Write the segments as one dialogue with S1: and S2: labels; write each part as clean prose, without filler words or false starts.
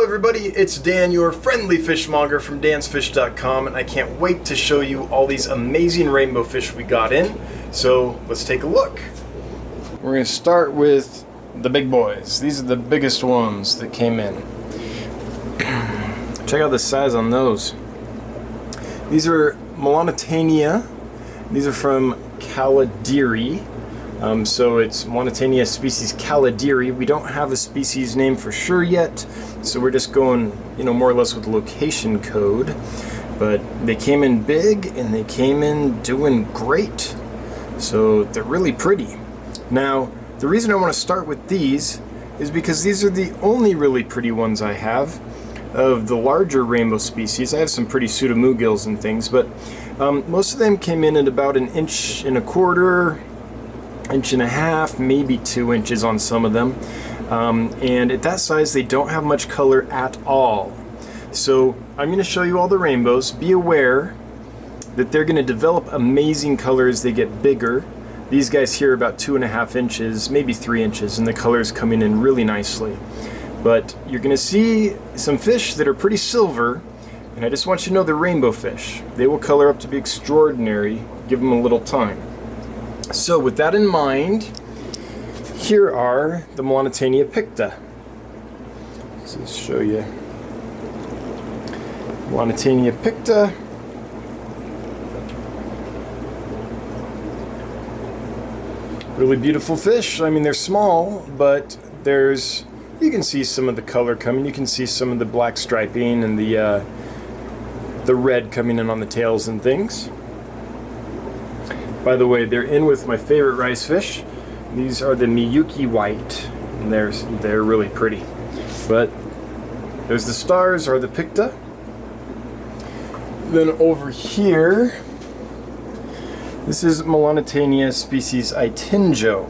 S1: everybody, it's Dan, your friendly fishmonger from dansfish.com, and I can't wait to show you all these amazing rainbow fish we got in. So let's take a look. We're going to start with the big boys. These are the biggest ones that came in. Check out the size on those. These are Molanitania. These are from Calidiri. So it's Molanitania species Calidiri. We don't have a species name for sure yet, so we're just going, more or less with location code. But they came in big and they came in doing great. So they're really pretty. Now, the reason I want to start with these is because these are the only really pretty ones I have of the larger rainbow species. I have some pretty Pseudomoogils and things, but most of them came in at about 1.25 inches, 1.5 inches, maybe 2 inches on some of them. And at that size, they don't have much color at all. So I'm going to show you all the rainbows. Be aware that they're going to develop amazing color as they get bigger. These guys here are about 2.5 inches, maybe 3 inches, and the color's coming in really nicely. But you're going to see some fish that are pretty silver, and I just want you to know they're rainbow fish. They will color up to be extraordinary. Give them a little time. So with that in mind, here are the Molanitania Picta. Let's show you. Molanitania Picta. Really beautiful fish. I mean, they're small, but you can see some of the color coming. You can see some of the black striping and the red coming in on the tails and things. By the way, they're in with my favorite rice fish. These are the Miyuki White, and they're really pretty. But there's the stars, are the Picta. Then over here, this is Milanatania species Itinjo.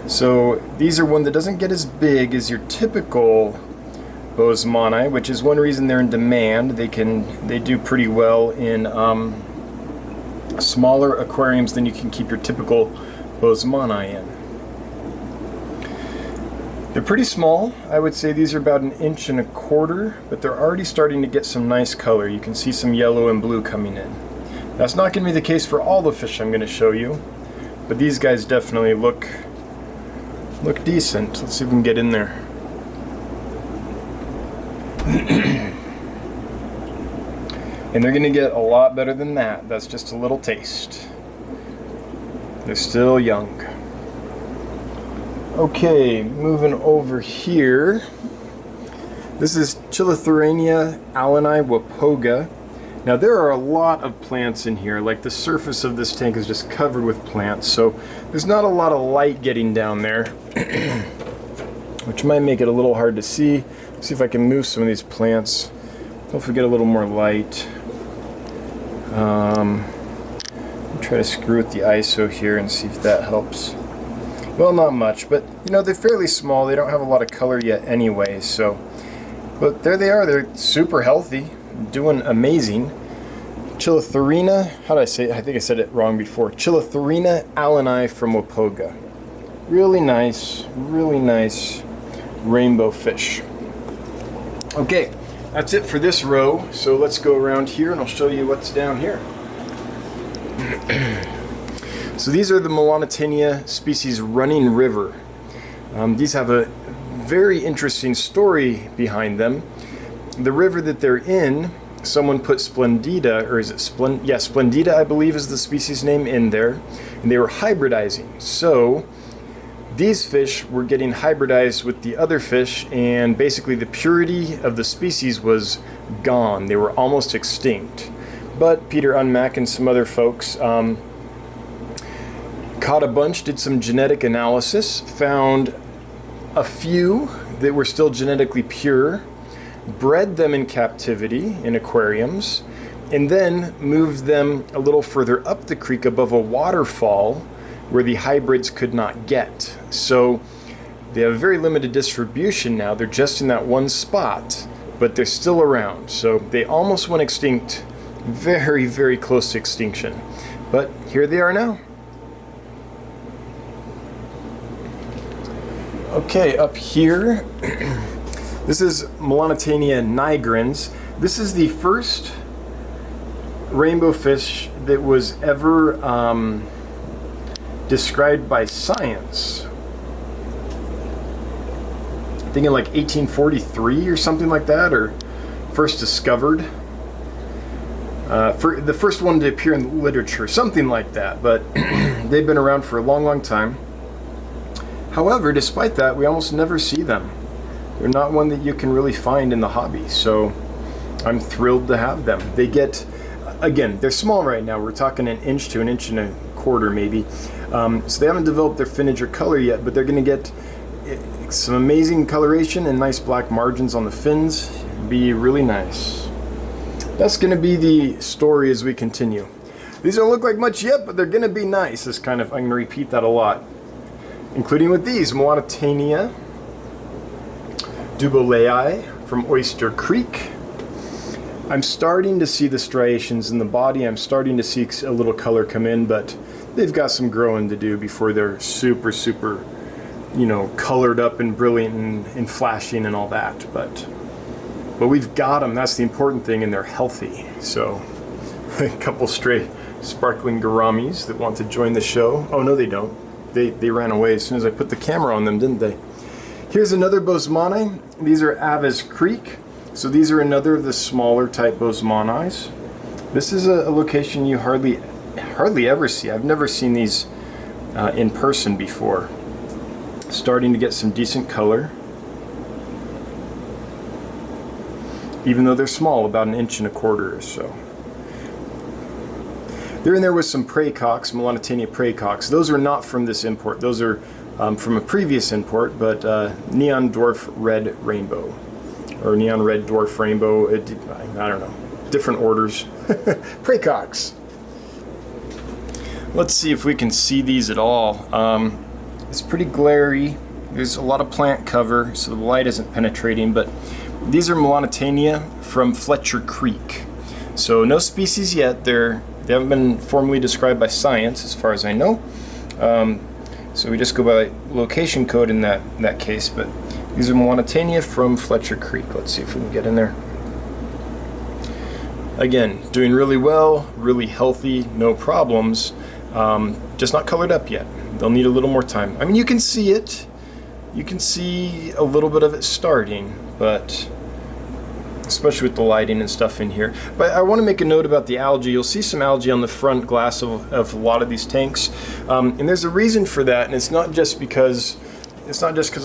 S1: So these are one that doesn't get as big as your typical Bosemani, which is one reason they're in demand. They do pretty well in smaller aquariums than you can keep your typical Bosemani in. They're pretty small. I would say these are about 1.25 inches, but they're already starting to get some nice color. You can see some yellow and blue coming in. That's not going to be the case for all the fish I'm going to show you, but these guys definitely look decent. Let's see if we can get in there. And they're going to get a lot better than that. That's just a little taste. They're still young. Okay, moving over here. This is Chillitherainia Alinai Wapoga. Now there are a lot of plants in here. Like the surface of this tank is just covered with plants, so there's not a lot of light getting down there, which might make it a little hard to see. See if I can move some of these plants. Hopefully get a little more light. Try to screw with the ISO here and see if that helps. Well, not much, but they're fairly small. They don't have a lot of color yet anyway, so. But there they are. They're super healthy, doing amazing. Chillithrina, how did I say it? I think I said it wrong before. Chillithrainia Alinai from Wapoga. Really nice rainbow fish. Okay, that's it for this row. So let's go around here and I'll show you what's down here. So these are the Melanotania species Running River. These have a very interesting story behind them. The river that they're in, someone put Splendida, or is it Splendida, I believe is the species name, in there, and they were hybridizing. So these fish were getting hybridized with the other fish, and basically the purity of the species was gone. They were almost extinct. But Peter Unmack and some other folks caught a bunch, did some genetic analysis, found a few that were still genetically pure, bred them in captivity in aquariums, and then moved them a little further up the creek above a waterfall where the hybrids could not get. So they have very limited distribution now. They're just in that one spot, but they're still around. So they almost went extinct, very, very close to extinction. But here they are now. Okay, up here This is Melanotania Nygrins. This is the first rainbow fish that was ever described by science. I think in like 1843 or something like that, or first discovered. For the first one to appear in literature, something like that, but they've been around for a long, long time. However, despite that, we almost never see them. They're not one that you can really find in the hobby, so I'm thrilled to have them. They get, again, they're small right now. We're talking an inch to an inch and a quarter maybe. So they haven't developed their finnage or color yet, but they're going to get some amazing coloration and nice black margins on the fins. Be really nice. That's going to be the story as we continue. These don't look like much yet, but they're going to be nice. I'm going to repeat that a lot. Including with these, Moanatania Dubolei from Oyster Creek. I'm starting to see the striations in the body. I'm starting to see a little color come in, but they've got some growing to do before they're super, super, you know, colored up and brilliant and flashing and all that. But we've got them. That's the important thing, and they're healthy. So a couple stray sparkling gouramis that want to join the show. Oh, no, they don't. They ran away as soon as I put the camera on them, didn't they? Here's another Bosemani. These are Aves Creek. So these are another of the smaller type Bosemanis. This is a location you hardly ever see. I've never seen these in person before. Starting to get some decent color. Even though they're small, about an inch and a quarter or so. They're in there with some praycocks, Melanotania praycocks. Those are not from this import. Those are from a previous import, but neon dwarf red rainbow. Or neon red dwarf rainbow. I don't know. Different orders. Praycocks. Let's see if we can see these at all. It's pretty glary. There's a lot of plant cover, so the light isn't penetrating, but these are Melanotania from Fletcher Creek. So no species yet. They haven't been formally described by science, as far as I know. So we just go by location code in that case. But these are Melanotania from Fletcher Creek. Let's see if we can get in there. Again, doing really well, really healthy, no problems. Just not colored up yet. They'll need a little more time. I mean, you can see it. You can see a little bit of it starting, but especially with the lighting and stuff in here. But I want to make a note about the algae. You'll see some algae on the front glass of a lot of these tanks, and there's a reason for that. And it's not just because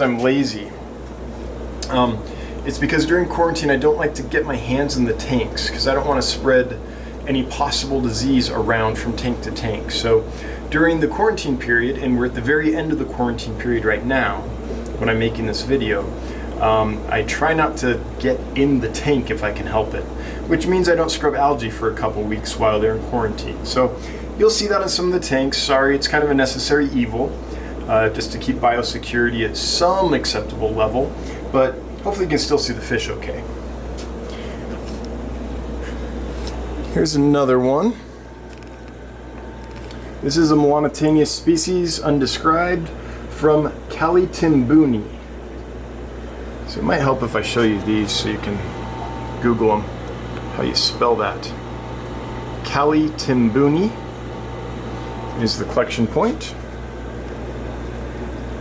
S1: I'm lazy. It's because during quarantine I don't like to get my hands in the tanks because I don't want to spread any possible disease around from tank to tank. So during the quarantine period, and we're at the very end of the quarantine period right now when I'm making this video, I try not to get in the tank if I can help it, which means I don't scrub algae for a couple weeks while they're in quarantine. So you'll see that in some of the tanks. Sorry, it's kind of a necessary evil, just to keep biosecurity at some acceptable level, but hopefully you can still see the fish okay. Here's another one. This is a Moanatania species, undescribed, from Kalitimbuni. So it might help if I show you these so you can Google them, how you spell that. Kalitimbuni is the collection point,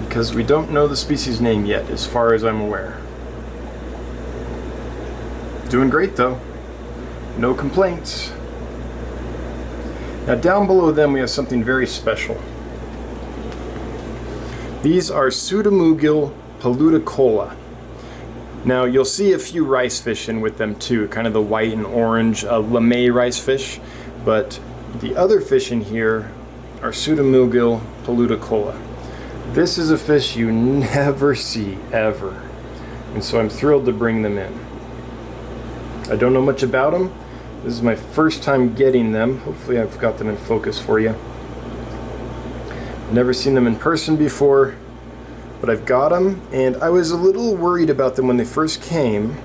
S1: because we don't know the species name yet, as far as I'm aware. Doing great though, no complaints. Now down below them we have something very special. These are Pseudomoogil Poluticola. Now you'll see a few rice fish in with them too, kind of the white and orange lamé rice fish, but the other fish in here are Pseudomoogil Poluticola. This is a fish you never see ever, and so I'm thrilled to bring them in. I don't know much about them. This is my first time getting them. Hopefully I've got them in focus for you. Never seen them in person before, but I've got them, and I was a little worried about them when they first came.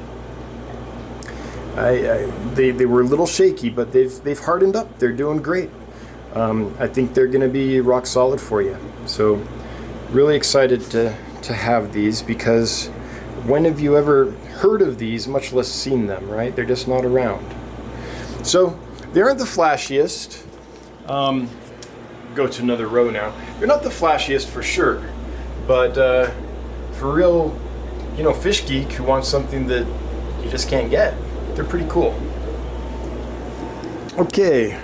S1: They were a little shaky, but they've hardened up. They're doing great. I think they're going to be rock solid for you. So really excited to have these, because when have you ever heard of these, much less seen them, right? They're just not around. So they aren't the flashiest. Go to another row now. They're not the flashiest for sure, but for real, you know, fish geek who wants something that you just can't get, they're pretty cool. Okay,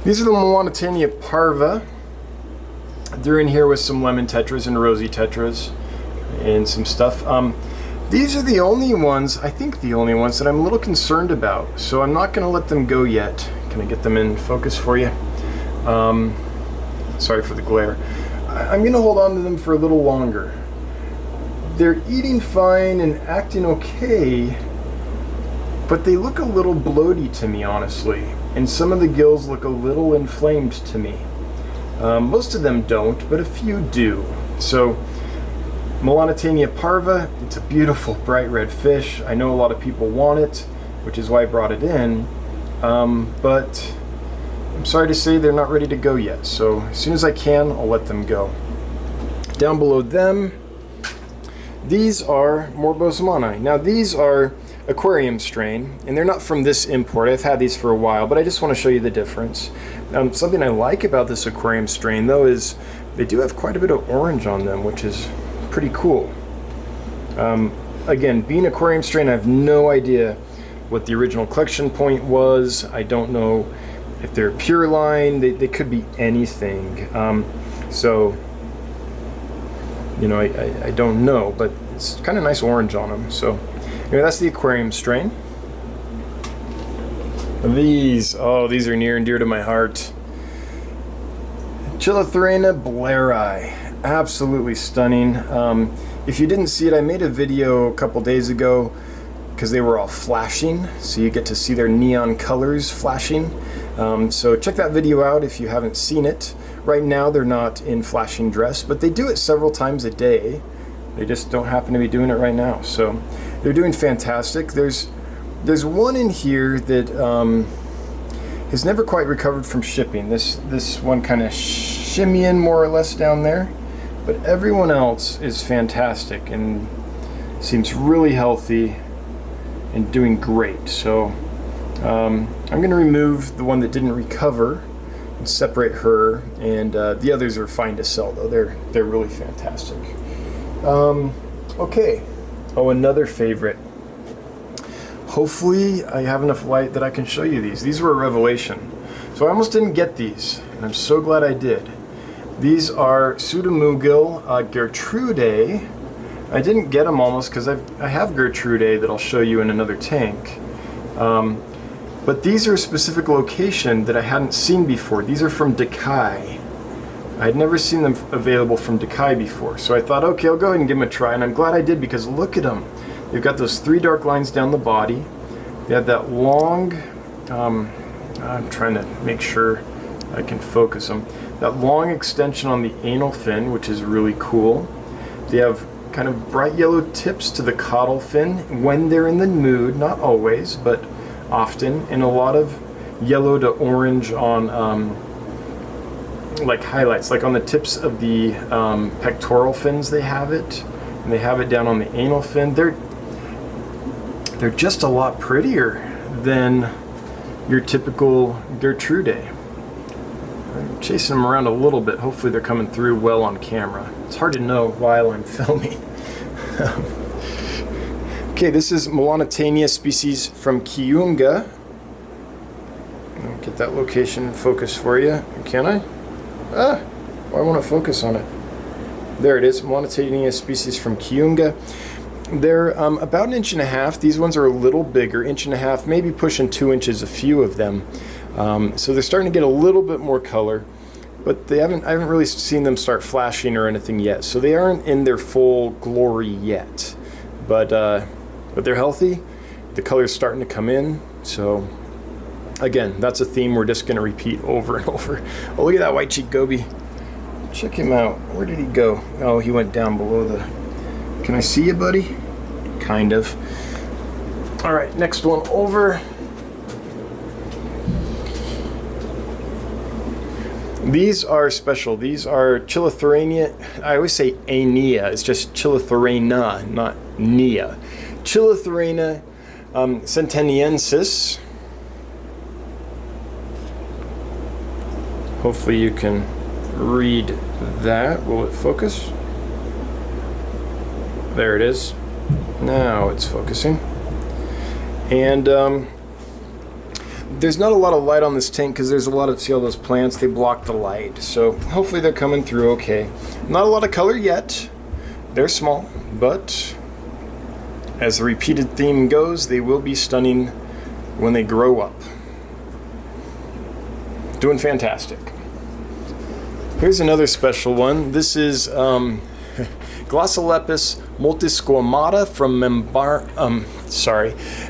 S1: these are the Molanitania Parva. They're in here with some lemon tetras and rosy tetras and some stuff. These are the only ones, I think the only ones that I'm a little concerned about, so I'm not going to let them go yet. Can I get them in focus for you? Sorry for the glare. I'm going to hold on to them for a little longer. They're eating fine and acting okay, but they look a little bloaty to me, honestly, and some of the gills look a little inflamed to me. Most of them don't, but a few do. So Molanitania Parva, it's a beautiful bright red fish. I know a lot of people want it, which is why I brought it in, but I'm sorry to say they're not ready to go yet. So as soon as I can, I'll let them go. Down below them, these are Morbosmani. Now these are aquarium strain, and they're not from this import. I've had these for a while, but I just want to show you the difference. Something I like about this aquarium strain, though, is they do have quite a bit of orange on them, which is pretty cool. Again, being aquarium strain, I have no idea what the original collection point was. I don't know if they're pure line. They could be anything. So, you know, I don't know, but it's kind of nice orange on them. So anyway, that's the aquarium strain. These are near and dear to my heart. Chillitherainia blairi, absolutely stunning. If you didn't see it, I made a video a couple days ago because they were all flashing, so you get to see their neon colors flashing. So check that video out if you haven't seen it. Right now they're not in flashing dress, but they do it several times a day. They just don't happen to be doing it right now. So they're doing fantastic. There's one in here that has never quite recovered from shipping. This one kind of shimmying more or less down there, but everyone else is fantastic and seems really healthy and doing great. So I'm going to remove the one that didn't recover and separate her, and the others are fine to sell though. They're really fantastic. Okay. Oh, another favorite. Hopefully I have enough light that I can show you these. These were a revelation. So I almost didn't get these, and I'm so glad I did. These are Pseudomoogil Gertrudae. I didn't get them almost because I have Gertrudae that I'll show you in another tank. But these are a specific location that I hadn't seen before. These are from Decay. I had never seen them available from Decay before. So I thought, okay, I'll go ahead and give them a try, and I'm glad I did because look at them. They've got those 3 dark lines down the body. They have that long, I'm trying to make sure I can focus them. That long extension on the anal fin, which is really cool. They have kind of bright yellow tips to the caudal fin when they're in the mood, not always, but often, and a lot of yellow to orange on like highlights, like on the tips of the pectoral fins they have it, and they have it down on the anal fin. They're just a lot prettier than your typical Gertrudae. I'm chasing them around a little bit. Hopefully they're coming through well on camera. It's hard to know while I'm filming. Okay, this is Melanotania species from Kiunga. I'll get that location in focus for you. Can I? Why won't it focus on it? There it is, Melanotania species from Kiunga. They're about 1.5 inches. These ones are a little bigger, 1.5 inches, maybe pushing 2 inches, a few of them. So they're starting to get a little bit more color, but I haven't really seen them start flashing or anything yet. So they aren't in their full glory yet, but they're healthy. The color's starting to come in. So again, that's a theme we're just going to repeat over and over. Oh, look at that white-cheeked goby. Check him out. Where did he go? Oh, he went down below the... Can I see you, buddy? Kind of. All right, next one over. These are special. These are Chillathrania. I always say Ania. It's just Chillathrania, not Chillitherainia Centeniensis. Hopefully you can read that. Will it focus? There it is. Now it's focusing. And there's not a lot of light on this tank because there's a lot of, see all those plants, they block the light. So hopefully they're coming through okay. Not a lot of color yet. They're small, but as the repeated theme goes, they will be stunning when they grow up. Doing fantastic. Here's another special one. This is Glossolepis Multiscommada from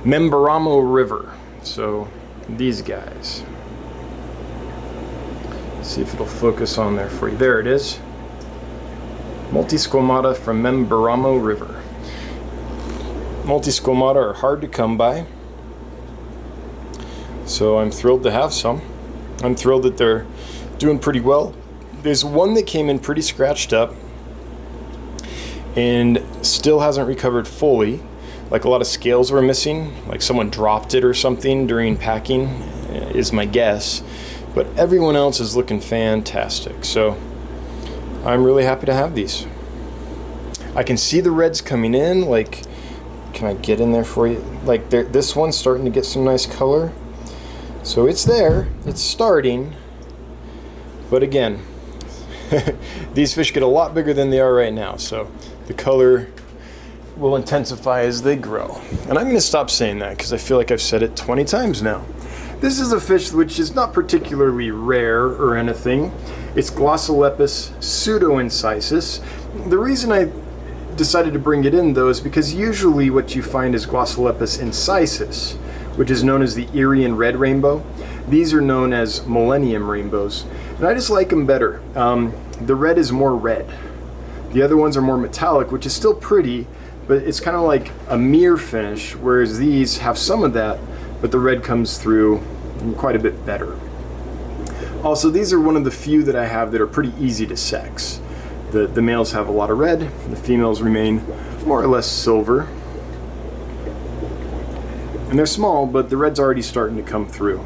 S1: Membramo River. So these guys. See if it'll focus on there for you. There it is. Multiscommada from Membramo River. Multiscommada are hard to come by, so I'm thrilled to have some. I'm thrilled that they're doing pretty well. There's one that came in pretty scratched up and still hasn't recovered fully. Like a lot of scales were missing, like someone dropped it or something during packing is my guess. But everyone else is looking fantastic. So I'm really happy to have these. I can see the reds coming in. Like, can I get in there for you? Like this one's starting to get some nice color. So it's there, it's starting. But again, these fish get a lot bigger than they are right now. So the color will intensify as they grow. And I'm going to stop saying that because I feel like I've said it 20 times now. This is a fish which is not particularly rare or anything. It's Glossolepis Pseudo-Incisis. The reason I decided to bring it in though is because usually what you find is Glossolepis Incisis, which is known as the Irian red rainbow. These are known as Millennium Rainbows. And I just like them better. The red is more red. The other ones are more metallic, which is still pretty, but it's kind of like a mirror finish, whereas these have some of that, but the red comes through quite a bit better. Also, these are one of the few that I have that are pretty easy to sex. The males have a lot of red, the females remain more or less silver. And they're small, but the red's already starting to come through.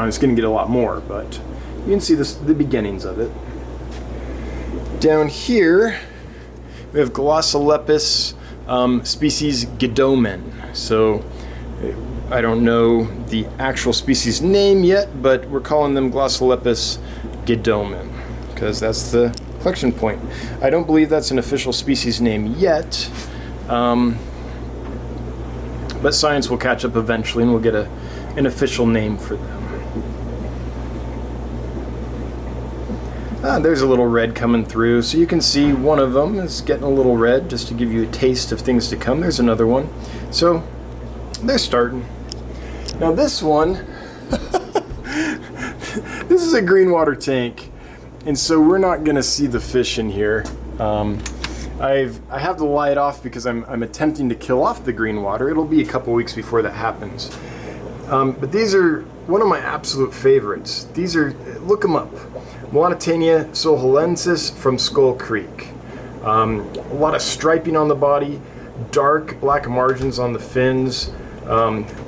S1: It's going to get a lot more, but you can see the beginnings of it. Down here, we have Glossolepis species Gedomin. So I don't know the actual species name yet, but we're calling them Glossolepis Gedomin because that's the collection point. I don't believe that's an official species name yet, but science will catch up eventually and we'll get an official name for them. There's a little red coming through, so you can see one of them is getting a little red just to give you a taste of things to come. There's another one. So they're starting. Now this one, this is a green water tank, and so we're not going to see the fish in here. I have the light off because I'm attempting to kill off the green water. It'll be a couple weeks before that happens. But these are one of my absolute favorites. These are, look them up. Molanitania Soholensis from Skull Creek. A lot of striping on the body, dark black margins on the fins.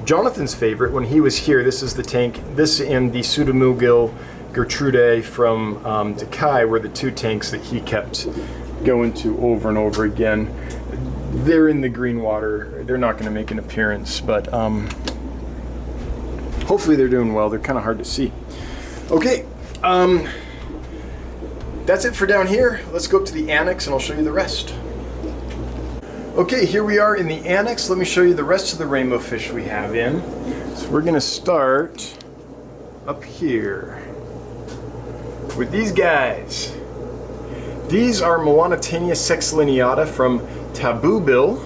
S1: Jonathan's favorite when he was here, this is the tank, this and the Pseudomoogil Gertrude from Dekai were the two tanks that he kept going to over and over again. They're in the green water. They're not going to make an appearance, but hopefully they're doing well. They're kind of hard to see. Okay. That's it for down here. Let's go up to the annex and I'll show you the rest. Okay, here we are in the annex. Let me show you the rest of the rainbow fish we have in. So we're gonna start up here with these guys. These are Molanitania sexlineata from Taboobill.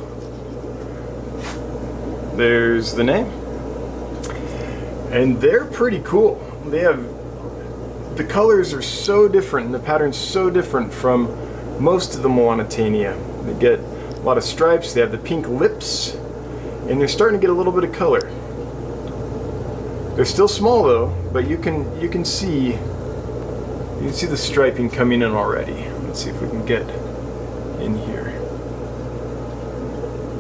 S1: There's the name. And they're pretty cool. They have, the colors are so different and the pattern's so different from most of the Molanitania. They get a lot of stripes, they have the pink lips, and they're starting to get a little bit of color. They're still small though, but you can see the striping coming in already. Let's see if we can get in here.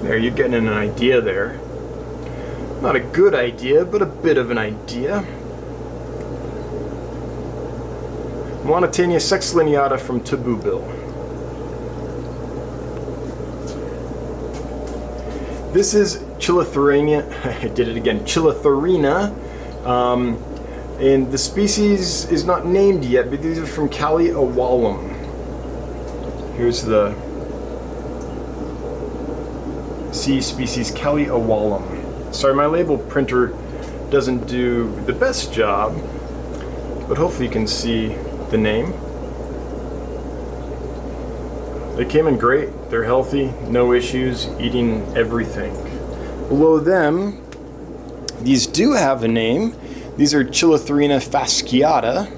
S1: There, you're getting an idea there. Not a good idea, but a bit of an idea. Molanitania sexlineata from Taboobill. This is Chillathrania, I did it again, Chillathrina, and the species is not named yet, but these are from Calliawalum. Here's the C species, Calliawalum. Sorry, my label printer doesn't do the best job, but hopefully you can see the name. They came in great, they're healthy, no issues, eating everything. Below them, these do have a name. These are Chillathrina Fasciata.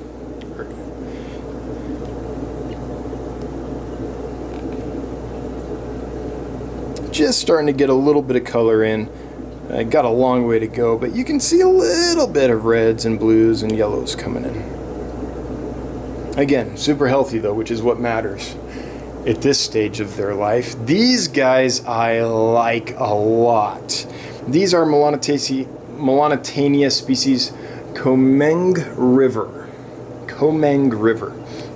S1: Just starting to get a little bit of color in. I got a long way to go, but you can see a little bit of reds and blues and yellows coming in. Again, super healthy though, which is what matters at this stage of their life. These guys I like a lot. These are Melanotania species Comeng River.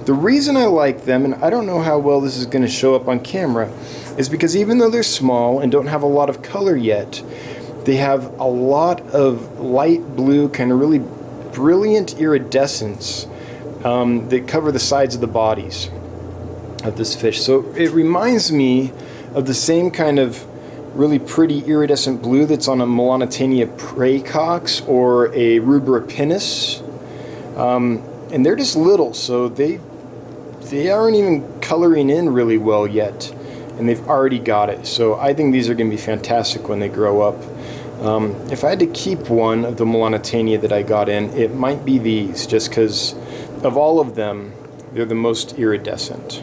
S1: The reason I like them, and I don't know how well this is going to show up on camera, is because even though they're small and don't have a lot of color yet, they have a lot of light blue, kind of really brilliant iridescence that cover the sides of the bodies of this fish. So it reminds me of the same kind of really pretty iridescent blue that's on a Melanotania praecox or a Rubra pinus. And they're just little, so they aren't even coloring in really well yet, and they've already got it. So I think these are going to be fantastic when they grow up. If I had to keep one of the Melanotania that I got in, it might be these, just because of all of them, they're the most iridescent.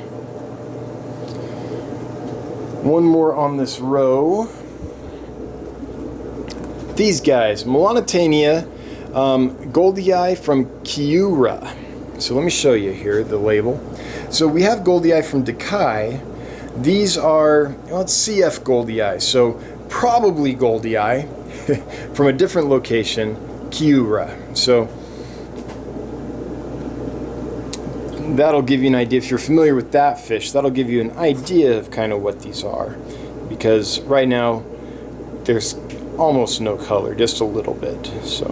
S1: One more on this row. These guys, Melanotania Goldii from Kiura. So let me show you here the label. So we have Goldii from Decai. These are, well, it's CF Goldii, so probably Goldii from a different location, Kiura. So that'll give you an idea. If you're familiar with that fish, that'll give you an idea of kind of what these are. Because right now, there's almost no color, just a little bit. So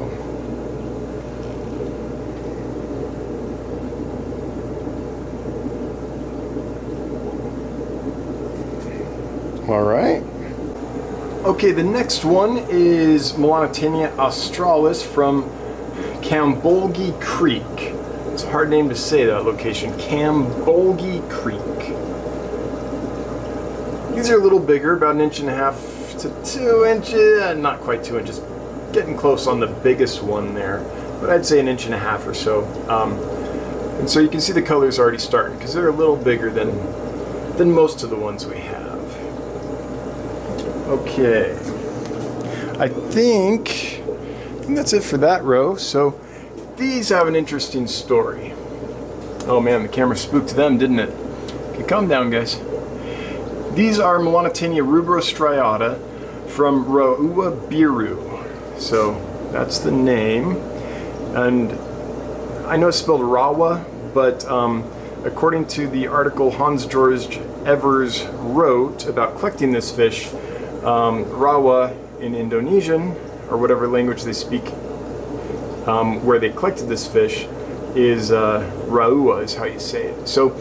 S1: all right. Okay, the next one is Melanotania australis from Cambolgi Creek. It's a hard name to say, that location. Cambolgi Creek. These are a little bigger, about 1.5 to 2 inches, not quite 2 inches, getting close on the biggest one there, but I'd say 1.5 inches or so. And so you can see the colors already starting, because they're a little bigger than most of the ones we have. Okay, I think that's it for that row. So these have an interesting story. Oh man, the camera spooked them, didn't it? Okay, calm down, guys. These are Melanotania rubrostriata from Raua Biru. So that's the name. And I know it's spelled Rawa, but according to the article Hans-Georg Evers wrote about collecting this fish, Rawa in Indonesian, or whatever language they speak, where they collected this fish, is Raua is how you say it. So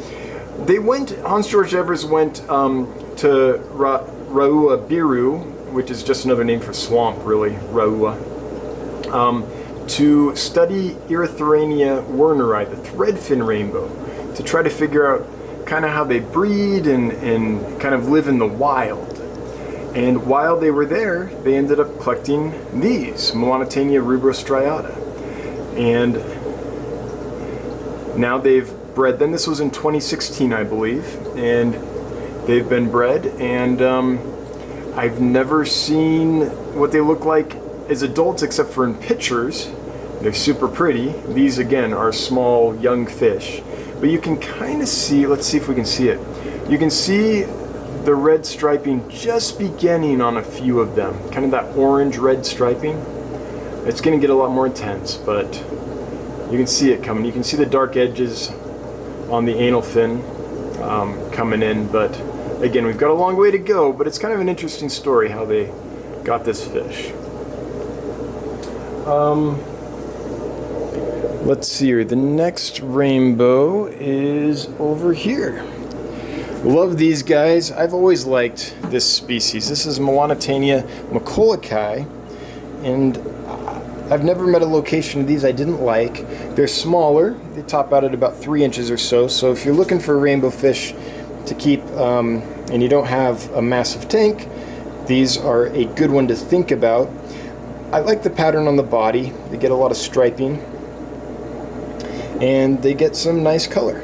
S1: they went, Hans-Georg Evers went to Raua Biru, which is just another name for swamp, really, Raua, to study Chillathrania werneri, the threadfin rainbow, to try to figure out kind of how they breed and kind of live in the wild. And while they were there, they ended up collecting these, Melanotania rubrostriata. And now they've bred them. This was in 2016, I believe. And they've been bred. And I've never seen what they look like as adults except for in pictures. They're super pretty. These, again, are small, young fish. But you can kind of see, let's see if we can see it. You can see the red striping just beginning on a few of them. Kind of that orange-red striping. It's going to get a lot more intense, but you can see it coming. You can see the dark edges on the anal fin coming in, but again, we've got a long way to go, but it's kind of an interesting story how they got this fish. Let's see here. The next rainbow is over here. Love these guys. I've always liked this species. This is Molanitania Picta, and I've never met a location of these I didn't like. They're smaller. They top out at about 3 inches or so. So if you're looking for a rainbow fish to keep and you don't have a massive tank, these are a good one to think about. I like the pattern on the body. They get a lot of striping and they get some nice color.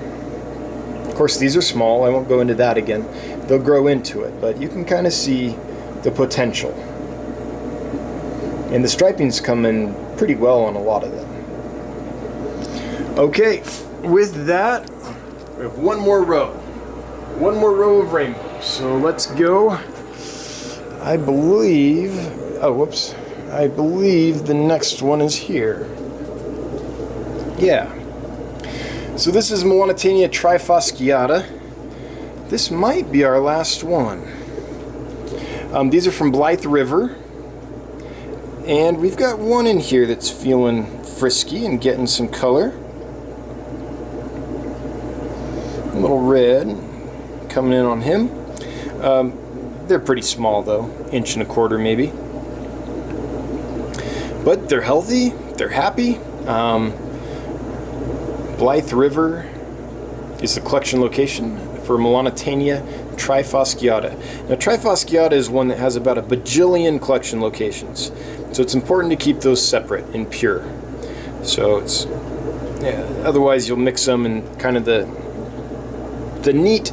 S1: Of course, these are small. I won't go into that again. They'll grow into it, but you can kind of see the potential. And the striping's come in pretty well on a lot of them. Okay, with that, we have one more row. One more row of rainbows. So let's go. I believe, oh, whoops. I believe the next one is here. Yeah. So this is Milanatania Trifosciata. This might be our last one. These are from Blythe River. And we've got one in here that's feeling frisky and getting some color. A little red coming in on him. They're pretty small though, 1.25 inches maybe. But they're healthy, they're happy. Blythe River is the collection location for Milanatania Trifosciata. Now Trifosciata is one that has about a bajillion collection locations. So it's important to keep those separate and pure. So it's, yeah, otherwise you'll mix them, and kind of the neat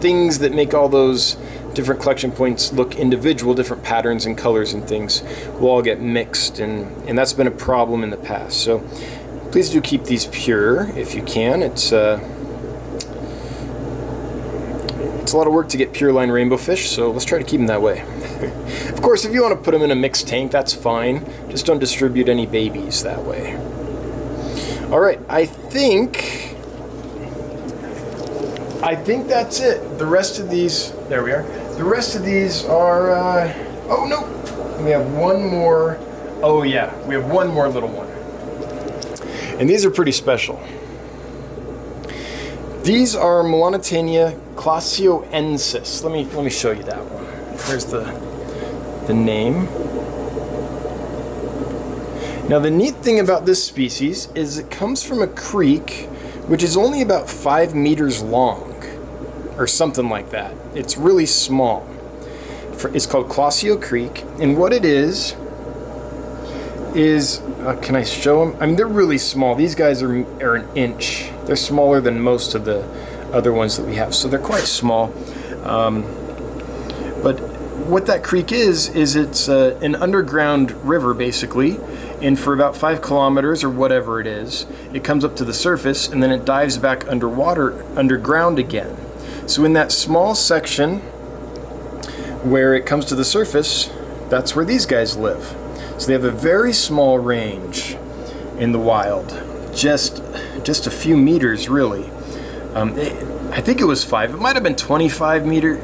S1: things that make all those different collection points look individual, different patterns and colors and things, will all get mixed, and that's been a problem in the past. So please do keep these pure if you can. It's a lot of work to get pure line rainbow fish, so let's try to keep them that way. Of course, if you want to put them in a mixed tank, that's fine. Just don't distribute any babies that way. Alright, I think that's it. The rest of these, there we are. The rest of these are, oh no, we have one more. Oh yeah, we have one more little one. And these are pretty special. These are Molanitania Classio Ensis. Let me show you that one. Here's the name. Now the neat thing about this species is it comes from a creek which is only about 5 meters long, or something like that. It's really small. It's called Classio Creek, and what it is can I show them? I mean, they're really small. These guys are 1 inch. They're smaller than most of the other ones that we have, so they're quite small. But what that creek is it's an underground river, basically, and for about 5 kilometers, or whatever it is, it comes up to the surface, and then it dives back underground again. So in that small section where it comes to the surface, that's where these guys live. So they have a very small range in the wild, just a few meters, really. I think it was 5. It might have been 25 meters.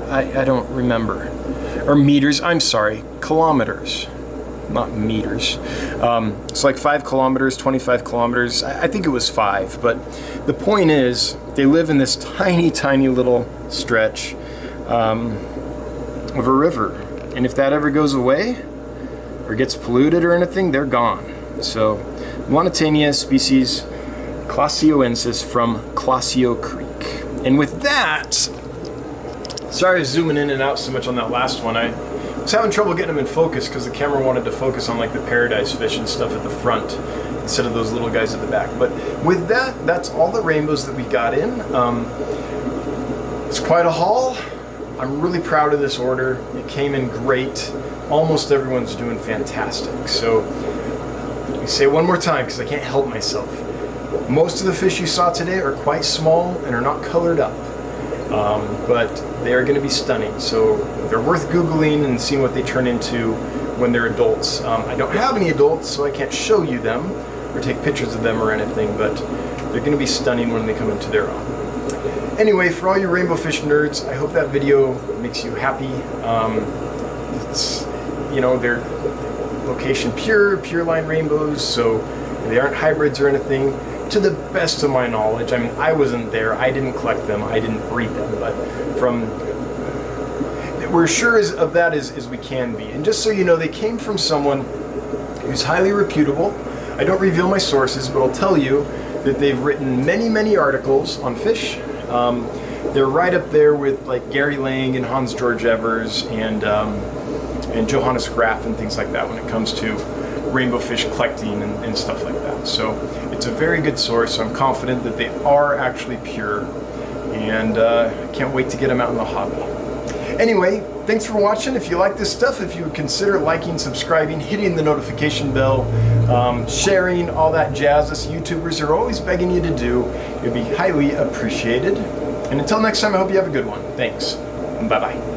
S1: I don't remember. Or meters. I'm sorry, kilometers, not meters. It's like 5 kilometers, 25 kilometers. I think it was 5. But the point is, they live in this tiny, tiny little stretch of a river, and if that ever goes away or gets polluted or anything, they're gone. So Milanatania species Classio from Classio Creek. And with that, sorry I was zooming in and out so much on that last one. I was having trouble getting them in focus because the camera wanted to focus on like the paradise fish and stuff at the front instead of those little guys at the back. But with that, that's all the rainbows that we got in. It's quite a haul. I'm really proud of this order. It came in great. Almost everyone's doing fantastic. So let me say it one more time because I can't help myself. Most of the fish you saw today are quite small and are not colored up. but they are going to be stunning. So they're worth Googling and seeing what they turn into when they're adults. I don't have any adults, so I can't show you them or take pictures of them or anything, but they're going to be stunning when they come into their own. Anyway, for all you Rainbowfish nerds, I hope that video makes you happy. It's, you know, they're location pure line rainbows, so they aren't hybrids or anything, to the best of my knowledge. I mean, I wasn't there, I didn't collect them, I didn't breed them, but we're sure of that as we can be. And just so you know, they came from someone who's highly reputable. I don't reveal my sources, but I'll tell you that they've written many articles on fish. They're right up there with like Gary Lang and Hans George Evers and Johannes Graf and things like that when it comes to rainbow fish collecting and stuff like that. So it's a very good source. I'm confident that they are actually pure, and I can't wait to get them out in the hobby. Anyway, thanks for watching. If you like this stuff, if you would consider liking, subscribing, hitting the notification bell, sharing, all that jazz us YouTubers are always begging you to do, it'd be highly appreciated. And until next time, I hope you have a good one. Thanks, and bye-bye.